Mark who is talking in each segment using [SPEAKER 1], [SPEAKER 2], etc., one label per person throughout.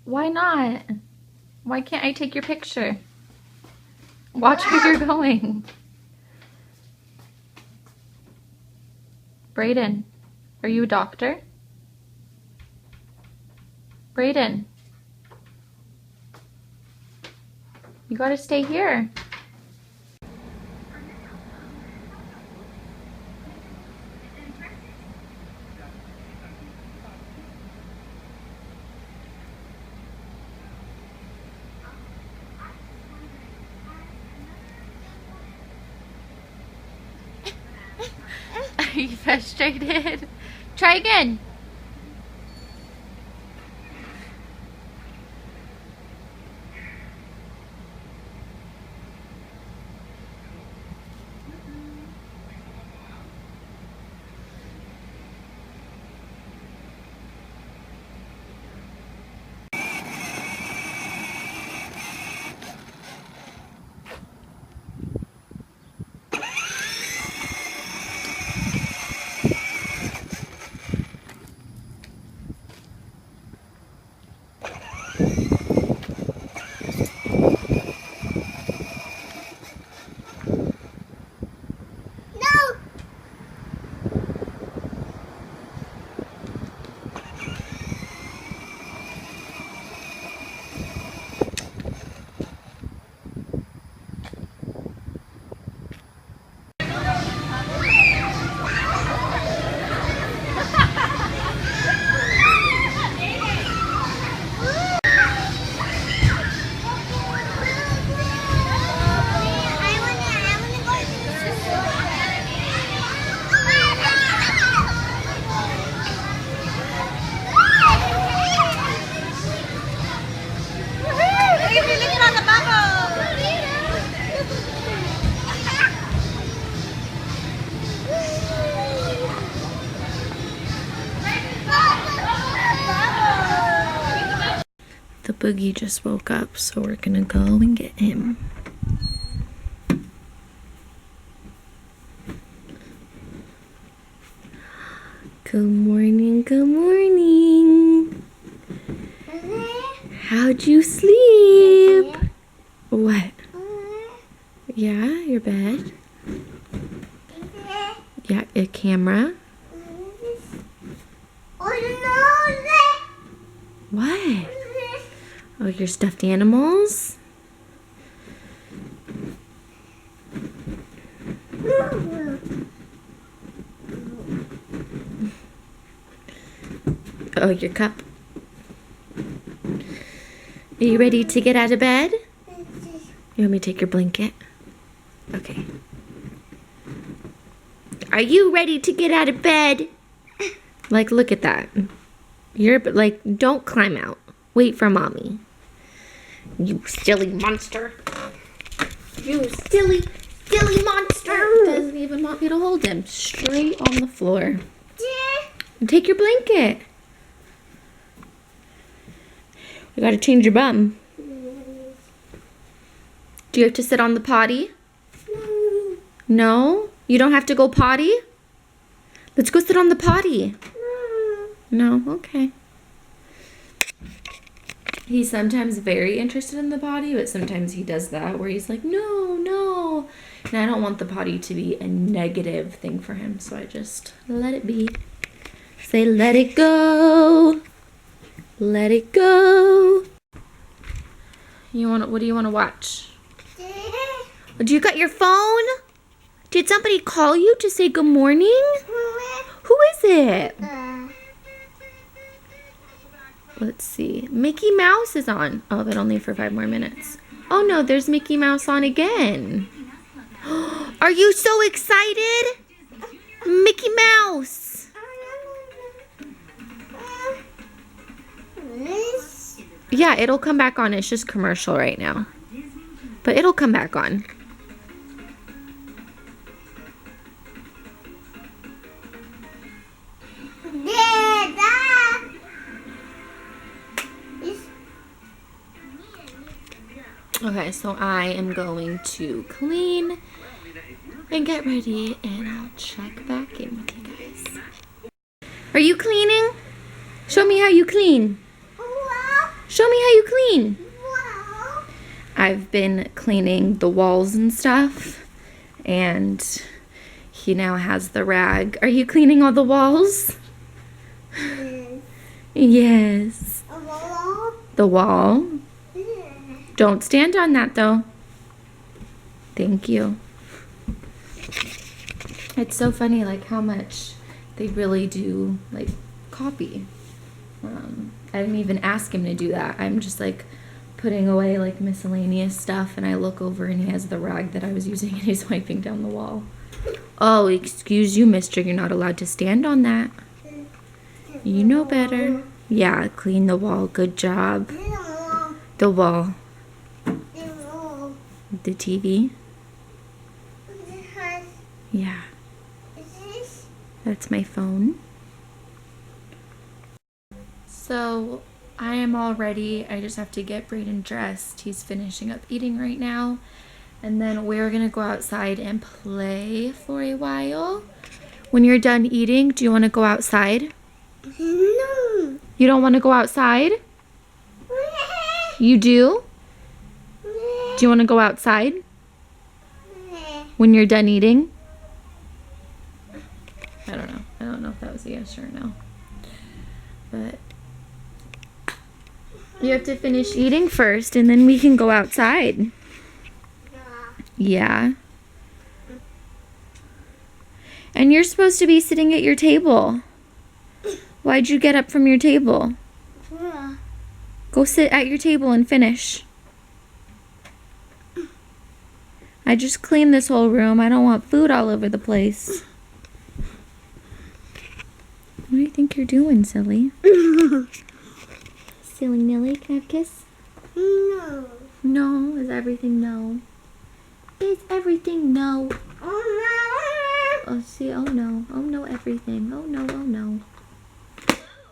[SPEAKER 1] Why not? Why can't I take your picture? Watch where you're going. Brayden, are you a doctor? Brayden, you gotta stay here. Are you frustrated? Try again. The boogie just woke up, so we're gonna go and get him. Good morning, good morning. How'd you sleep? What? Yeah, your bed. Yeah, a camera. What? Oh, your stuffed animals? Oh, your cup. Are you ready to get out of bed? You want me to take your blanket? Okay. Are you ready to get out of bed? Like, look at that. You're like, don't climb out. Wait for mommy. You silly monster. You silly monster. Doesn't even want me to hold him. Straight on the floor. Take your blanket. We gotta change your bum. Do you have to sit on the potty? No? You don't have to go potty? Let's go sit on the potty. No? Okay. He's sometimes very interested in the potty, but sometimes he does that where he's like, no, no. And I don't want the potty to be a negative thing for him, so I just let it be. Say, let it go. Let it go. What do you want to watch? Do you got your phone? Did somebody call you to say good morning? Who is it? Let's see. Mickey Mouse is on. Oh, but only for 5 more minutes. Oh no, there's Mickey Mouse on again. Are you so excited? Mickey Mouse. Yeah, it'll come back on. It's just commercial right now. But it'll come back on. Okay, so I am going to clean and get ready, and I'll check back in with you guys. Are you cleaning? Show me how you clean. Show me how you clean. I've been cleaning the walls and stuff, and he now has the rag. Are you cleaning all the walls? Yes. The wall? Don't stand on that though. Thank you. It's so funny like how much they really do like copy. I didn't even ask him to do that. I'm just like putting away like miscellaneous stuff, and I look over and he has the rag that I was using and he's wiping down the wall. Oh, excuse you, mister. You're not allowed to stand on that. You know better. Yeah, clean the wall. Good job. The wall. The TV. Yeah. That's my phone. So I am all ready. I just have to get Brayden dressed. He's finishing up eating right now. And then we're gonna go outside and play for a while. When you're done eating, do you want to go outside? No. You don't want to go outside? You do? Do you want to go outside? When you're done eating? I don't know. I don't know if that was a yes or a no. But you have to finish eating first and then we can go outside. Yeah. And you're supposed to be sitting at your table. Why'd you get up from your table? Go sit at your table and finish. I just cleaned this whole room. I don't want food all over the place. What do you think you're doing, silly? Silly Millie, can I have a kiss? No. No? Is everything no? Is everything no? Oh no. Oh, see, oh no. Oh no, everything. Oh no, oh no.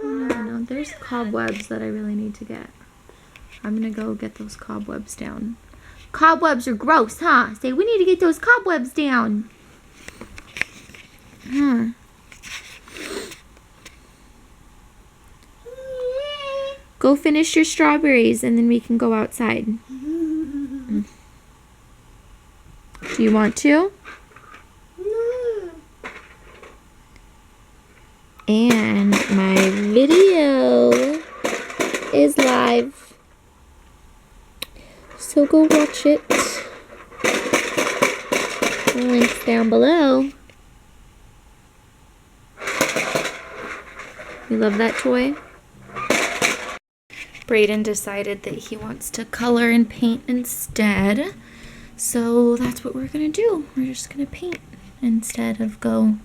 [SPEAKER 1] Oh no, oh no. There's cobwebs that I really need to get. I'm gonna go get those cobwebs down. Cobwebs are gross, huh? Say, we need to get those cobwebs down. Huh. Go finish your strawberries and then we can go outside. Do you want to? No. And my video is live. So go watch it. The link's down below. You love that toy? Brayden decided that he wants to color and paint instead. So that's what we're gonna do. We're just gonna paint instead of go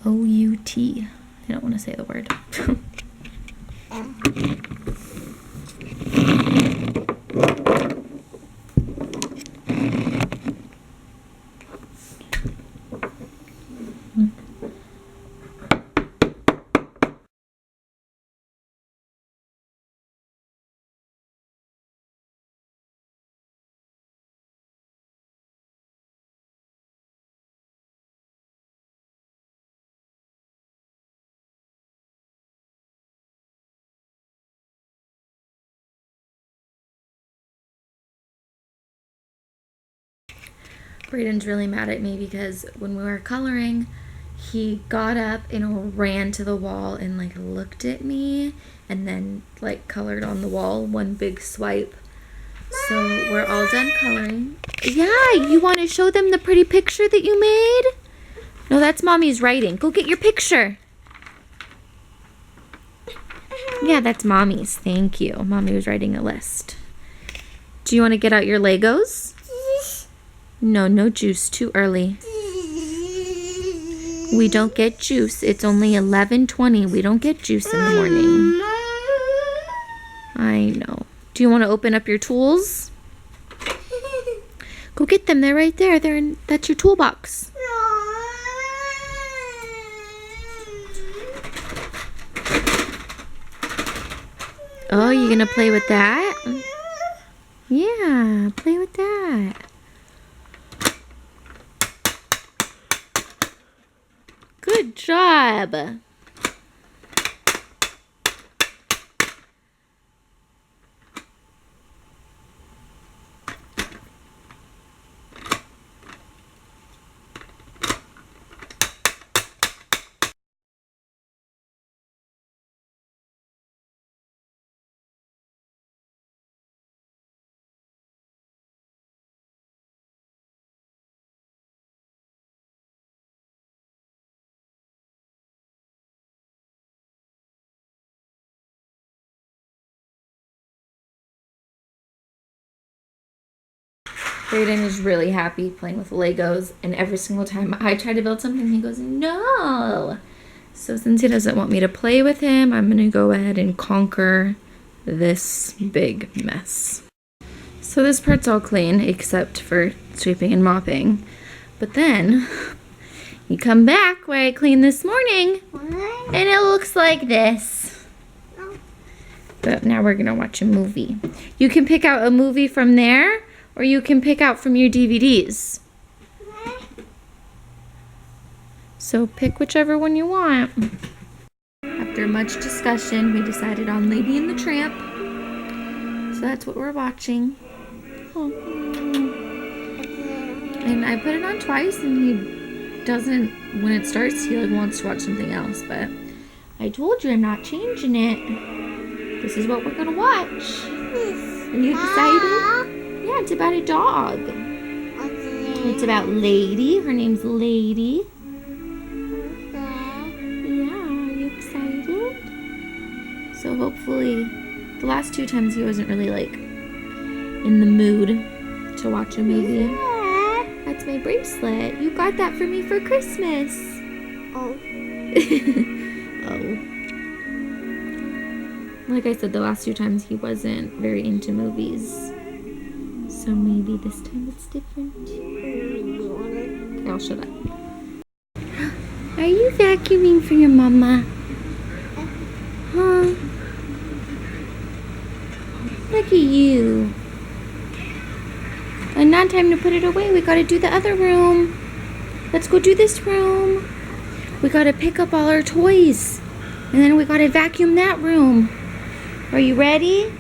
[SPEAKER 1] O-U-T. I don't want to say the word. Brayden's really mad at me because when we were coloring, he got up and ran to the wall and like looked at me and then like colored on the wall one big swipe. So we're all done coloring. Yeah, you want to show them the pretty picture that you made? No, that's Mommy's writing. Go get your picture. Yeah, that's Mommy's. Thank you. Mommy was writing a list. Do you want to get out your Legos? No, no juice. Too early. We don't get juice. It's only 11:20. We don't get juice in the morning. I know. Do you want to open up your tools? Go get them. They're right there. That's your toolbox. Oh, you gonna play with that? Yeah, play with that. Good job. Brayden is really happy playing with Legos, and every single time I try to build something, he goes, no. So since he doesn't want me to play with him, I'm gonna go ahead and conquer this big mess. So this part's all clean, except for sweeping and mopping. But then, you come back where I cleaned this morning, and it looks like this. But now we're gonna watch a movie. You can pick out a movie from there, or you can pick out from your DVDs. So pick whichever one you want. After much discussion, we decided on Lady and the Tramp. So that's what we're watching. Oh. And I put it on twice, and he doesn't, when it starts, he like wants to watch something else. But I told you I'm not changing it. This is what we're gonna watch. Are you excited? Yeah, it's about a dog. It's about Lady. Her name's Lady. Yeah, are you excited? So hopefully, the last 2 times he wasn't really like in the mood to watch a movie. That's my bracelet. You got that for me for Christmas. Oh. Oh. Like I said, the last 2 times he wasn't very into movies. So maybe this time it's different. Okay, I'll shut up. Are you vacuuming for your mama? Huh? Look at you. And now time to put it away. We gotta do the other room. Let's go do this room. We gotta pick up all our toys. And then we gotta vacuum that room. Are you ready?